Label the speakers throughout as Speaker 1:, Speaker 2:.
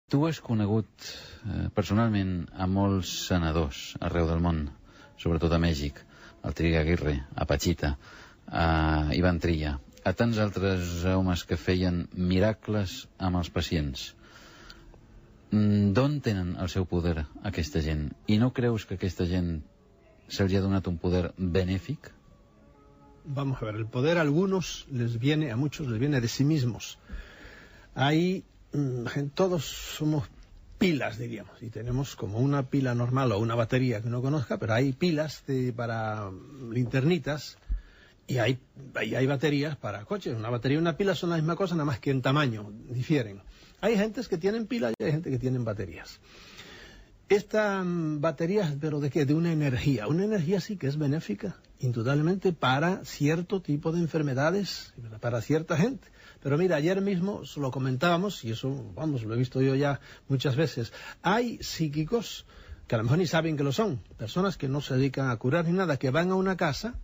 Speaker 1: Tu has conegut personalment a molts senadors arreu del món, sobretot a Mèxic, al Triguer Aguirre, a Pachita, a Ivan Trilla, a tants altres homes que feien miracles amb els pacients. D'on tenen el seu poder aquesta gent? I no creus que aquesta gent se'ls ha donat un poder benéfic?
Speaker 2: Vamos a ver, el poder a muchos les viene de sí mismos. Todos somos pilas, diríamos, y tenemos como una pila normal o una batería que uno conozca, pero hay pilas para linternitas y hay baterías para coches. Una batería y una pila son la misma cosa, nada más que en tamaño difieren. Hay gentes que tienen pilas y hay gente que tienen baterías. Esta batería, ¿pero de qué? De una energía. Una energía sí que es benéfica, indudablemente, para cierto tipo de enfermedades, para cierta gente. Pero mira, ayer mismo lo comentábamos, y eso, vamos, lo he visto yo ya muchas veces. Hay psíquicos que a lo mejor ni saben que lo son, personas que no se dedican a curar ni nada, que van a una casa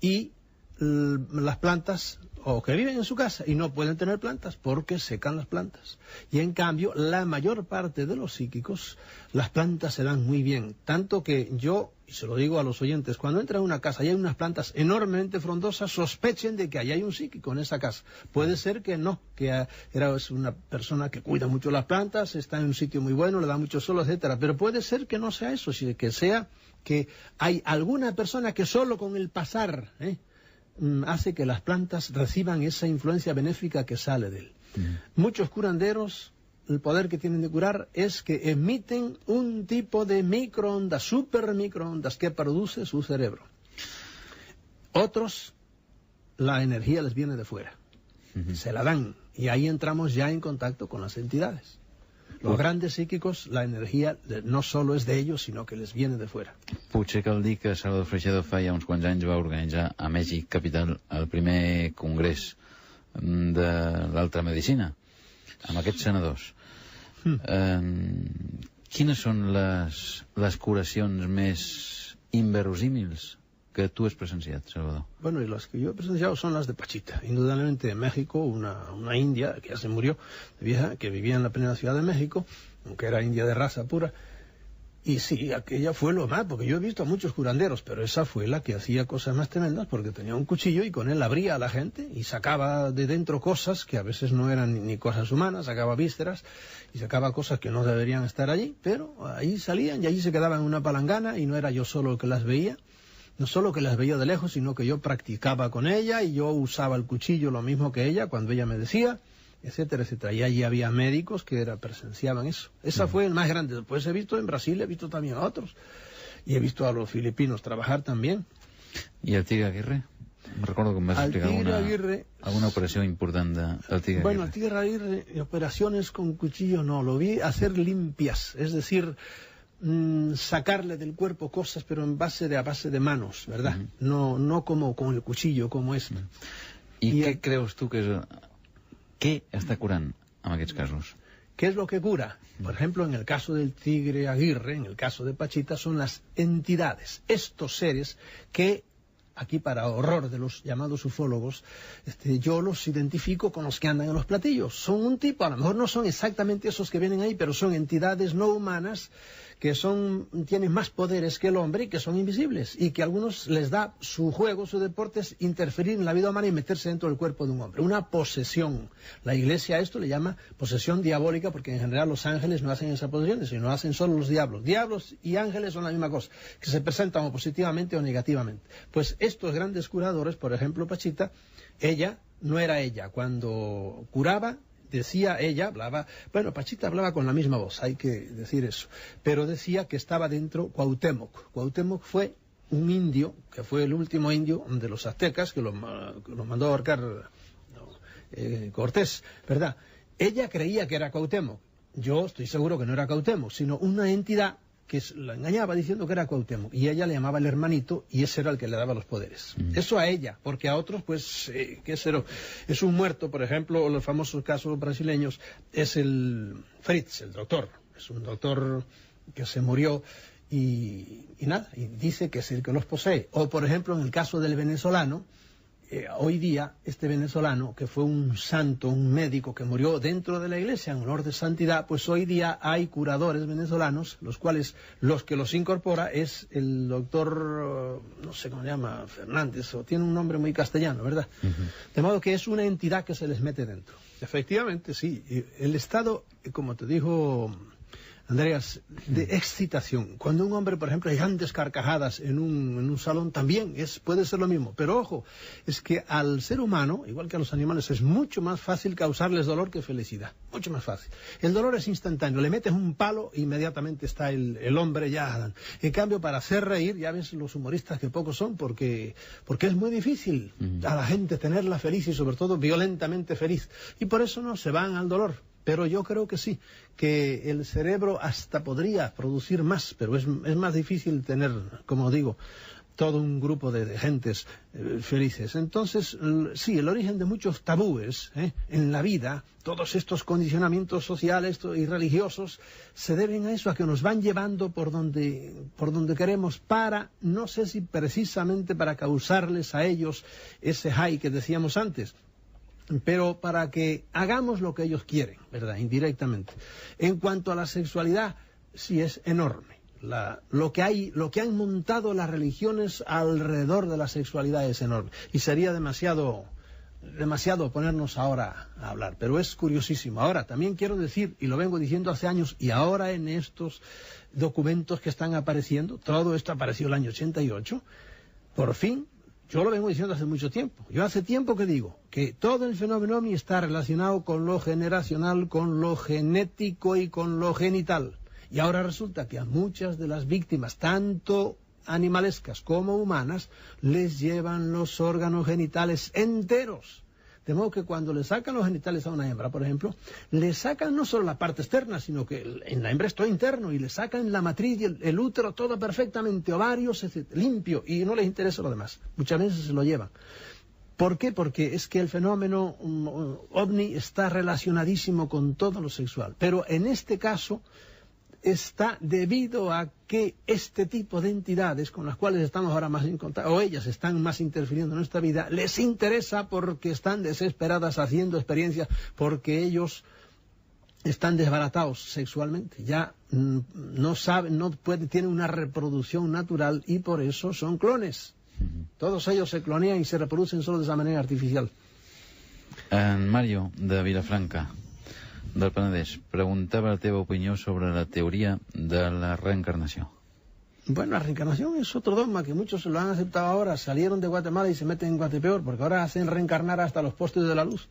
Speaker 2: y las plantas, o que viven en su casa y no pueden tener plantas porque secan las plantas. Y en cambio, la mayor parte de los psíquicos, las plantas se dan muy bien. Tanto que yo, y se lo digo a los oyentes, cuando entran a una casa y hay unas plantas enormemente frondosas, sospechen de que ahí hay un psíquico en esa casa. Puede ser que no, que es una persona que cuida mucho las plantas, está en un sitio muy bueno, le da mucho sol, etcétera. Pero puede ser que no sea eso, sino que sea que hay alguna persona que solo con el pasar hace que las plantas reciban esa influencia benéfica que sale de él. Muchos curanderos, el poder que tienen de curar es que emiten un tipo de microondas, super microondas, que produce su cerebro. Otros, la energía les viene de fuera, se la dan, y ahí entramos ya en contacto con las entidades. Los grandes psíquicos, la energia no solo és d'ells, sinó que les viene de fuera.
Speaker 1: Potser cal dir que Salvador Freixedo fa ja uns quants anys va organitzar a Mèxic capital el primer congrés de l'altra medicina, amb aquests senadors. Quines són les curacions més inverosímils que tú has presenciado, Salvador?
Speaker 2: Bueno, y las que yo he presenciado son las de Pachita. Indudablemente en México, una india, que ya se murió, de vieja, que vivía en la plena Ciudad de México, aunque era india de raza pura. Y sí, aquella fue lo más, porque yo he visto a muchos curanderos, pero esa fue la que hacía cosas más tremendas, porque tenía un cuchillo y con él abría a la gente y sacaba de dentro cosas que a veces no eran ni cosas humanas, sacaba vísceras y sacaba cosas que no deberían estar allí, pero ahí salían y allí se quedaban en una palangana, y no era yo solo el que las veía. No solo que las veía de lejos, sino que yo practicaba con ella y yo usaba el cuchillo lo mismo que ella cuando ella me decía, etcétera, etcétera. Y allí había médicos que presenciaban eso. Esa fue el más grande. Después he visto en Brasil, he visto también a otros. Y he visto a los filipinos trabajar también.
Speaker 1: ¿Y al Tigre Aguirre? Me recuerdo que me has explicado alguna operación importante al Tigre Aguirre.
Speaker 2: Bueno, al Tigre Aguirre, operaciones con cuchillo no, lo vi hacer limpias, es decir, sacarle del cuerpo cosas, pero a base de manos, ¿verdad? No como con el cuchillo, como esto.
Speaker 1: ¿Y qué crees tú que es? ¿Qué está curando en aquests casos?
Speaker 2: ¿Qué es lo que cura? Por ejemplo, en el caso del Tigre Aguirre, en el caso de Pachita, son las entidades, estos seres que, aquí para horror de los llamados ufólogos, yo los identifico con los que andan en los platillos. Son un tipo, a lo mejor no son exactamente esos que vienen ahí, pero son entidades no humanas que tienen más poderes que el hombre y que son invisibles, y que a algunos les da su juego, su deporte es interferir en la vida humana y meterse dentro del cuerpo de un hombre. Una posesión. La Iglesia a esto le llama posesión diabólica, porque en general los ángeles no hacen esa posesión, sino hacen solo los diablos. Diablos y ángeles son la misma cosa, que se presentan o positivamente o negativamente. Pues estos grandes curadores, por ejemplo Pachita, ella no era ella. Cuando curaba, decía ella, hablaba, bueno, Pachita hablaba con la misma voz, hay que decir eso, pero decía que estaba dentro Cuauhtémoc. Cuauhtémoc fue un indio, que fue el último indio de los aztecas, que lo mandó a ahorcar Cortés, ¿verdad? Ella creía que era Cuauhtémoc. Yo estoy seguro que no era Cuauhtémoc, sino una entidad que la engañaba diciendo que era Cuauhtémoc, y ella le llamaba el hermanito, y ese era el que le daba los poderes. Eso a ella, porque a otros, pues, ¿qué será? Es un muerto, por ejemplo, los famosos casos brasileños, es el Fritz, el doctor, es un doctor que se murió, y nada, y dice que es el que los posee. O, por ejemplo, en el caso del venezolano, hoy día este venezolano, que fue un santo, un médico que murió dentro de la iglesia en honor de santidad, pues hoy día hay curadores venezolanos, los cuales los que los incorpora es el doctor, no sé cómo se llama, Fernández, o tiene un nombre muy castellano, ¿verdad? De modo que es una entidad que se les mete dentro. Efectivamente, sí. El estado, como te dijo Andreas, de excitación. Cuando un hombre, por ejemplo, hay grandes carcajadas en un salón, también puede ser lo mismo. Pero ojo, es que al ser humano, igual que a los animales, es mucho más fácil causarles dolor que felicidad. Mucho más fácil. El dolor es instantáneo. Le metes un palo e inmediatamente está el hombre ya. En cambio, para hacer reír, ya ves los humoristas que pocos son, porque es muy difícil a la gente tenerla feliz y sobre todo violentamente feliz. Y por eso no se van al dolor. Pero yo creo que sí, que el cerebro hasta podría producir más, pero es más difícil tener, como digo, todo un grupo de gentes felices. Entonces, sí, el origen de muchos tabúes en la vida, todos estos condicionamientos sociales y religiosos, se deben a eso, a que nos van llevando por donde queremos para, no sé si precisamente para causarles a ellos ese high que decíamos antes, pero para que hagamos lo que ellos quieren, ¿verdad? Indirectamente. En cuanto a la sexualidad, sí es enorme. Lo que han montado las religiones alrededor de la sexualidad es enorme. Y sería demasiado ponernos ahora a hablar, pero es curiosísimo. Ahora, también quiero decir, y lo vengo diciendo hace años, y ahora en estos documentos que están apareciendo, todo esto apareció el año 88, por fin. Yo lo vengo diciendo hace mucho tiempo. Yo hace tiempo que digo que todo el fenómeno OVNI está relacionado con lo generacional, con lo genético y con lo genital. Y ahora resulta que a muchas de las víctimas, tanto animalescas como humanas, les llevan los órganos genitales enteros. De modo que cuando le sacan los genitales a una hembra, por ejemplo, le sacan no solo la parte externa, sino que en la hembra es todo interno, y le sacan la matriz y el útero, todo perfectamente, ovarios, limpio, y no les interesa lo demás. Muchas veces se lo llevan. ¿Por qué? Porque es que el fenómeno OVNI está relacionadísimo con todo lo sexual. Pero en este caso está debido a que este tipo de entidades con las cuales estamos ahora más en contacto, o ellas están más interfiriendo en nuestra vida, les interesa porque están desesperadas haciendo experiencias, porque ellos están desbaratados sexualmente, ya no saben, tienen una reproducción natural y por eso son clones. Todos ellos se clonean y se reproducen solo de esa manera artificial.
Speaker 1: Mario, de Vilafranca, del Penedès, preguntava la teva opinió sobre la teoria de la reencarnació.
Speaker 2: Bueno, la reencarnación es otro dogma que muchos lo han aceptado ahora. Salieron de Guatemala y se meten en Guatepeor, porque ahora hacen reencarnar hasta los postes de la luz.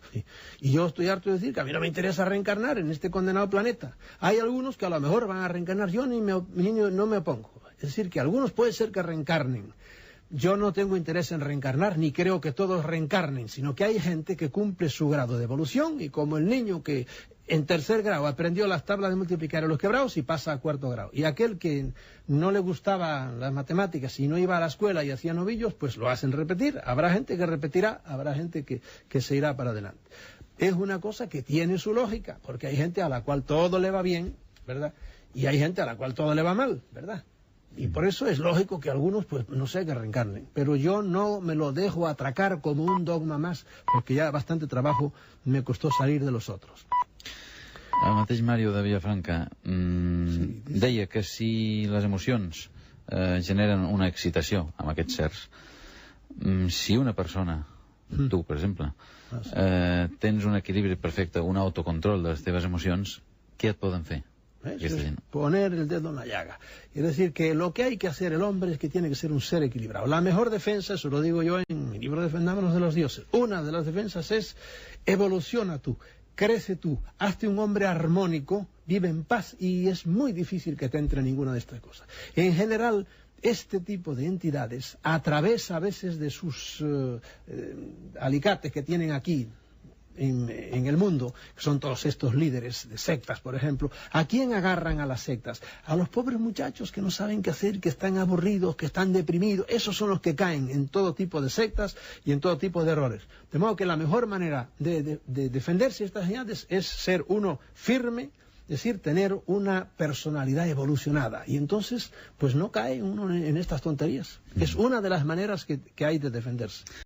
Speaker 2: Y yo estoy harto de decir que a mí no me interesa reencarnar en este condenado planeta. Hay algunos que a lo mejor van a reencarnar, yo no me opongo. Es decir, que algunos puede ser que reencarnen. Yo no tengo interés en reencarnar, ni creo que todos reencarnen, sino que hay gente que cumple su grado de evolución, y como el niño que en tercer grado aprendió las tablas de multiplicar en los quebrados y pasa a cuarto grado. Y aquel que no le gustaban las matemáticas y no iba a la escuela y hacía novillos, pues lo hacen repetir. Habrá gente que repetirá, habrá gente que se irá para adelante. Es una cosa que tiene su lógica, porque hay gente a la cual todo le va bien, ¿verdad? Y hay gente a la cual todo le va mal, ¿verdad? Y por eso es lógico que algunos, pues, no sé, que reencarnen. Pero yo no me lo dejo atracar como un dogma más, porque ya bastante trabajo me costó salir de los otros.
Speaker 1: El mateix Mario de Vilafranca deia que si les emocions generen una excitació amb aquests certs, si una persona, tu per exemple, tens un equilibri perfecte, un autocontrol de les teves emocions, què et poden fer?
Speaker 2: Es poner el dedo en la llaga. Es decir, que lo que hay que hacer el hombre es que tiene que ser un ser equilibrado. La mejor defensa, eso lo digo yo en mi libro Defendámonos de los dioses, una de las defensas es: evoluciona tú, crece tú, hazte un hombre armónico, vive en paz, y es muy difícil que te entre ninguna de estas cosas. En general, este tipo de entidades, a través a veces de sus alicates que tienen aquí en el mundo, que son todos estos líderes de sectas, por ejemplo, ¿a quién agarran a las sectas? A los pobres muchachos que no saben qué hacer, que están aburridos, que están deprimidos. Esos son los que caen en todo tipo de sectas y en todo tipo de errores. De modo que la mejor manera de defenderse de estas entidades es ser uno firme, es decir, tener una personalidad evolucionada, y entonces pues no cae uno en estas tonterías. Es una de las maneras que hay de defenderse.